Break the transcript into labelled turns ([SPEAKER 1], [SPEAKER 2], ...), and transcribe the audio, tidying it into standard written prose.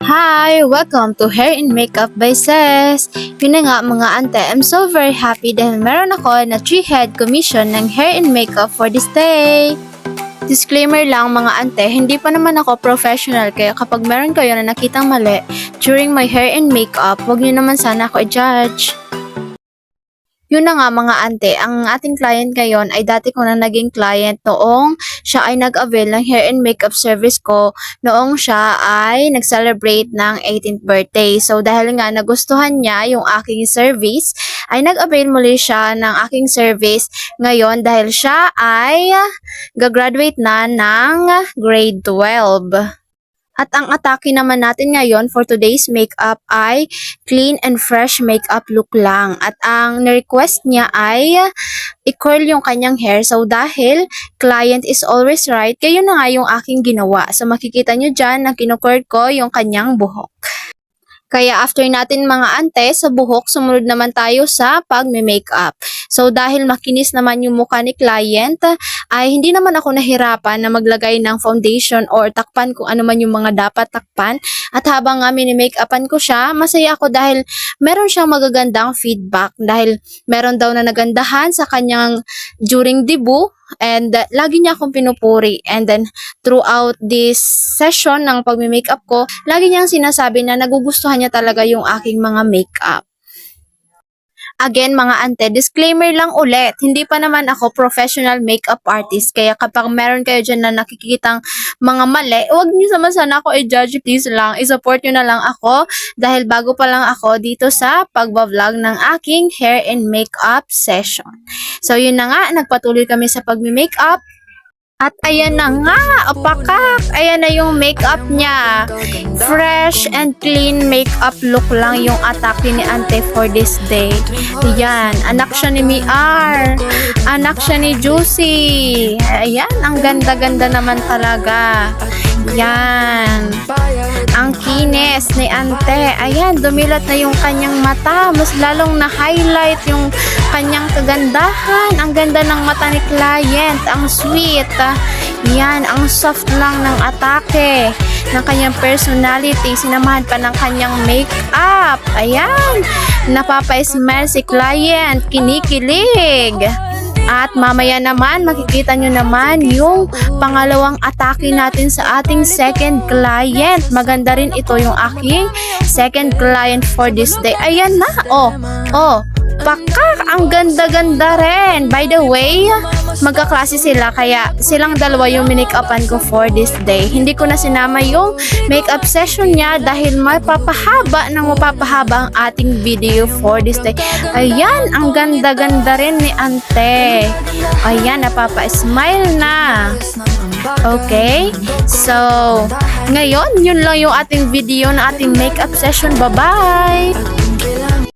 [SPEAKER 1] Hi! Welcome to Hair and Makeup by Ses! Yun na nga mga ante, I'm so very happy dahil meron ako na 3-head commission ng hair and makeup for this day. Disclaimer lang mga ante, hindi pa naman ako professional kaya kapag meron kayo na nakitang mali during my hair and makeup, huwag niyo naman sana ako i-judge. Yun na nga mga ante, ang ating client ngayon ay dati ko na naging client noong siya ay nag-avail ng hair and makeup service ko noong siya ay nag-celebrate ng 18th birthday. So dahil nga nagustuhan niya yung aking service, ay nag-avail muli siya ng aking service ngayon dahil siya ay gagraduate na ng grade 12. At ang atake naman natin ngayon for today's makeup ay clean and fresh makeup look lang. At ang na-request niya ay i-curl yung kanyang hair. So dahil client is always right, kaya yun na nga yung aking ginawa. So makikita nyo dyan na kinukurl ko yung kanyang buhok. Kaya after natin mga ante sa buhok, sumunod naman tayo sa pag-makeup. So dahil makinis naman yung mukha ni client, ay hindi naman ako nahirapan na maglagay ng foundation or takpan kung ano man yung mga dapat takpan. At habang nga mini-makeupan ko siya, masaya ako dahil meron siyang magagandang feedback. Dahil meron daw na nagandahan sa kanyang during debut. And lagi niya akong pinupuri. And then, throughout this session ng pag-makeup ko, lagi niyang sinasabi na nagugustuhan niya talaga yung aking mga makeup. Again, mga ante, disclaimer lang ulit, hindi pa naman ako professional makeup artist. Kaya kapag meron kayo dyan na nakikitang mga mali, huwag niyo sana ako i-judge, please lang. I-support nyo na lang ako dahil bago pa lang ako dito sa pagbablog ng aking hair and makeup session. So, yun na nga, nagpatuloy kami sa pag-makeup. At ayan na nga, apakak! Ayan na yung makeup niya. Fresh and clean makeup look lang yung atake ni ante for this day. Ayan, anak siya ni Miar. Anak siya ni Juicy. Ayan, ang ganda-ganda naman talaga. Ayan. Ang kinis ni ante. Ayan, dumilat na yung kanyang mata. Mas lalong na-highlight yung kanyang kagandahan. Ang ganda ng mata ni client. Ang sweet. Yan, ang soft lang ng atake ng kanyang personality. Sinamahan pa ng kanyang makeup. Ayan, napapa-smile si client. Kinikilig. At mamaya naman, makikita nyo naman yung pangalawang atake natin sa ating second client. Maganda rin ito yung aking second client for this day. Ayan na, pakak, ang ganda-ganda rin. By the way, magkaklase sila, kaya silang dalawa yung minake-upan ko for this day. Hindi ko na sinama yung makeup session niya dahil mapapahaba ang ating video for this day. Ayan, ang ganda-ganda rin ni ante. Ayan, napapa-smile na. Okay? So, ngayon, yun lang yung ating video na ating makeup session. Bye-bye!